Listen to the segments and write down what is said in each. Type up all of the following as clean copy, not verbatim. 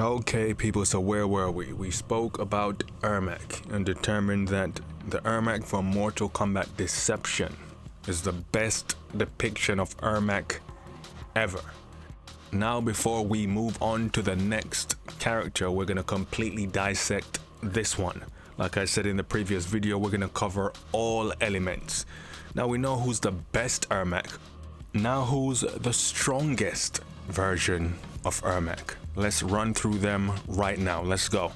Okay, people, so where were we? We spoke about Ermac and determined that the Ermac from Mortal Kombat Deception is the best depiction of Ermac ever. Now, before we move on to the next character, we're going to completely dissect this one. Like I said in the previous video, we're going to cover all elements. Now, we know who's the best Ermac. Now, who's the strongest version of Ermac? Let's run through them right now. Let's go.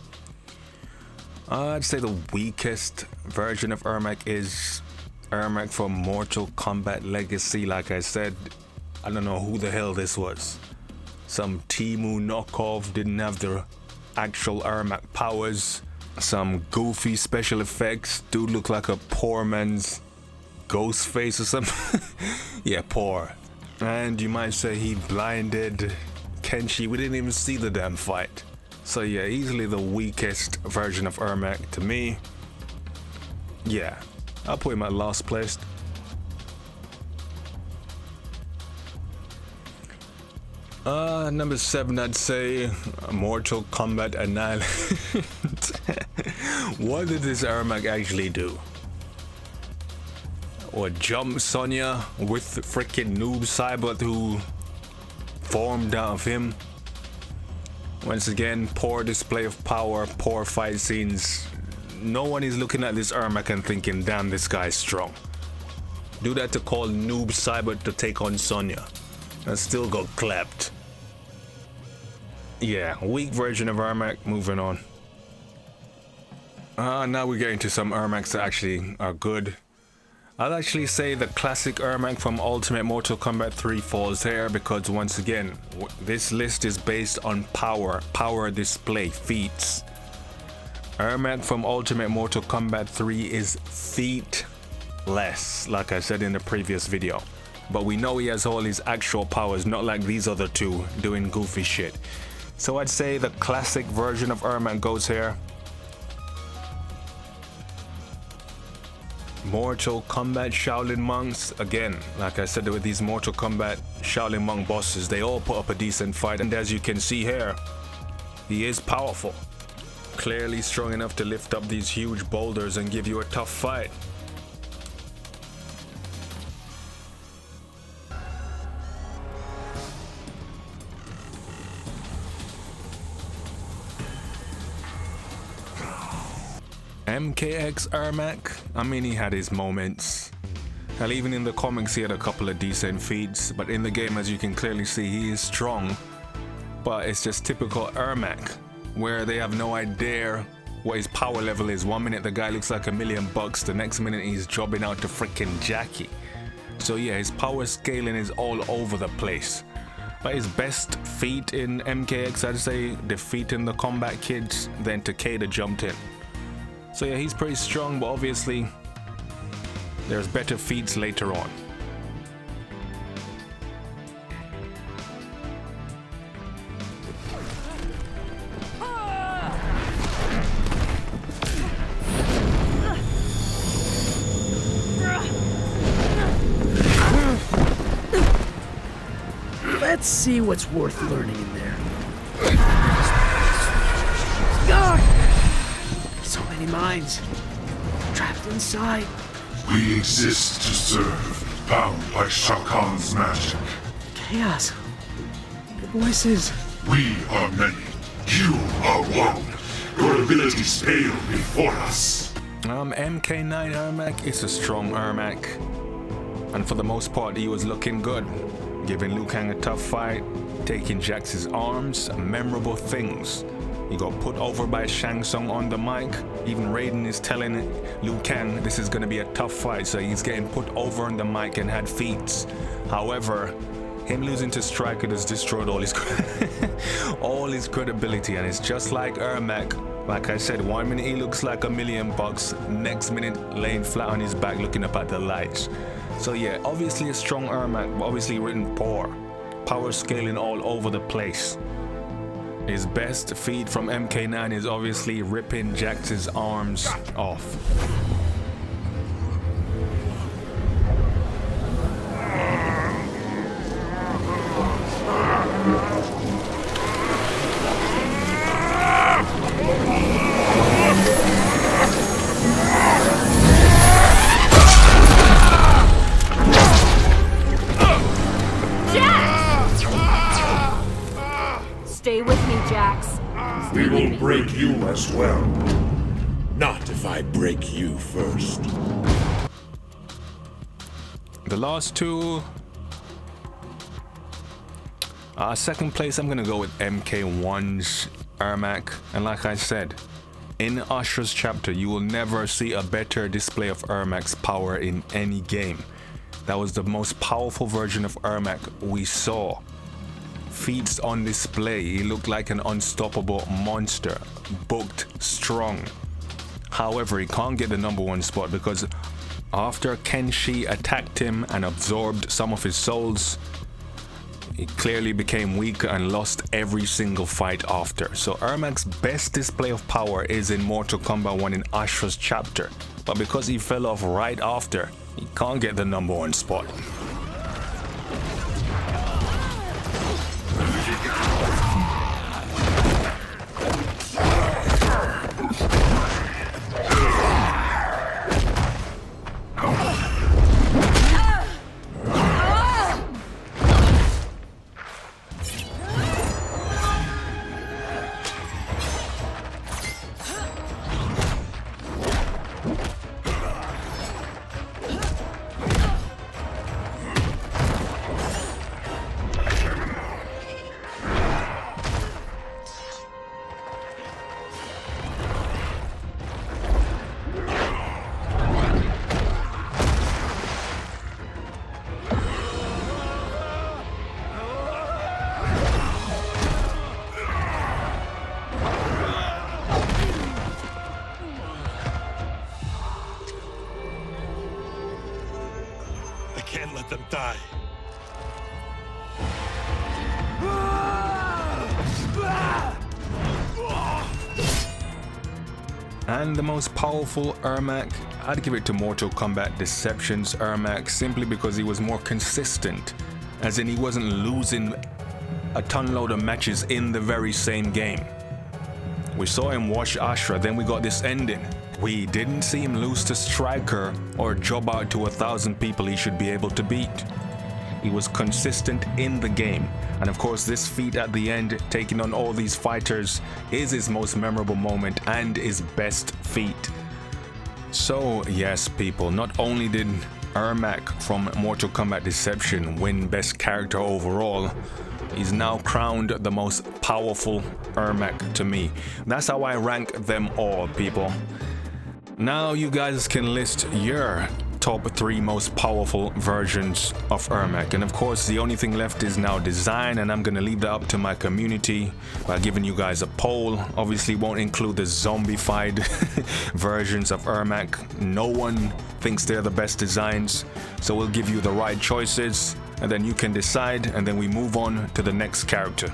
I'd say the weakest version of Ermac is Ermac from Mortal Kombat Legacy. Like I said, I don't know who the hell this was. Some Timu knockoff, didn't have the actual Ermac powers. Some goofy special effects. Dude looked like a poor man's ghost face or something. Yeah, poor. And you might say he blinded Kenshi. We didn't even see the damn fight. So yeah, easily the weakest version of Ermac to me. Yeah, I'll put him at last place. Number 7, I'd say Mortal Kombat Annihilation. What did this Ermac actually do? Or jump Sonya with freaking Noob Saibot who formed out of him. Once again, poor display of power, poor fight scenes. No one is looking at this Ermac and thinking, damn, this guy's strong. Do that to call Noob Saibot to take on Sonya and still got clapped. Yeah, weak version of Ermac. Moving on. Now we're getting to some Ermacs that actually are good. I'd actually say the classic Ermac from Ultimate Mortal Kombat 3 falls here because once again, this list is based on power display, feats. Ermac from Ultimate Mortal Kombat 3 is featless, like I said in the previous video. But we know he has all his actual powers, not like these other two doing goofy shit. So I'd say the classic version of Ermac goes here. Mortal Kombat Shaolin Monks, again, like I said with these Mortal Kombat Shaolin Monk bosses, they all put up a decent fight, and as you can see here, he is powerful. Clearly strong enough to lift up these huge boulders and give you a tough fight. MKX Ermac, I mean, he had his moments. Hell, even in the comics he had a couple of decent feats, but in the game, as you can clearly see, he is strong. But it's just typical Ermac, where they have no idea what his power level is. One minute the guy looks like $1,000,000, the next minute he's jobbing out to freaking Jackie. So yeah, his power scaling is all over the place. But his best feat in MKX, I'd say defeating the Combat Kids, then Takeda jumped in. So yeah, he's pretty strong, but obviously there's better feats later on. Let's see what's worth learning in there. So many minds trapped inside. We exist to serve, bound by Shao Kahn's magic. Chaos. The voices. We are many. You are one. Your abilities pale before us. MK9 Ermac is a strong Ermac. And for the most part, he was looking good. Giving Liu Kang a tough fight, taking Jax's arms, memorable things. He got put over by Shang Tsung on the mic. Even Raiden is telling Liu Kang this is gonna be a tough fight, so he's getting put over on the mic and had feats. However, him losing to Stryker has destroyed all his all his credibility, and it's just like Ermac. Like I said, one minute he looks like $1,000,000, next minute laying flat on his back looking up at the lights. So yeah, obviously a strong Ermac, but obviously written poor. Power scaling all over the place. His best feat from MK9 is obviously ripping Jax's arms off. Stay with me, Jax. We will break you as well. Not if I break you first. The last two. Second place, I'm gonna go with MK1's Ermac. And like I said, in Ashra's chapter, you will never see a better display of Ermac's power in any game. That was the most powerful version of Ermac we saw. Feats on display, he looked like an unstoppable monster, booked strong. However, he can't get the #1 spot because after Kenshi attacked him and absorbed some of his souls, he clearly became weaker and lost every single fight after. So Ermac's best display of power is in Mortal Kombat 1 in Ashra's chapter. But because he fell off right after, he can't get the #1 spot. I can't let them die. And the most powerful Ermac, I'd give it to Mortal Kombat Deception's Ermac simply because he was more consistent, as in he wasn't losing a ton load of matches in the very same game. We saw him wash Ashra, then we got this ending. We didn't see him lose to Striker or job out to 1,000 people he should be able to beat. He was consistent in the game. And of course, this feat at the end, taking on all these fighters, is his most memorable moment and his best feat. So yes, people, not only did Ermac from Mortal Kombat Deception win best character overall, he's now crowned the most powerful Ermac to me. That's how I rank them all, people. Now you guys can list your top 3 most powerful versions of Ermac, and of course the only thing left is now design, and I'm gonna leave that up to my community by giving you guys a poll. Obviously won't include the zombified versions of Ermac. No one thinks they're the best designs, so we'll give you the right choices and then you can decide, and then we move on to the next character.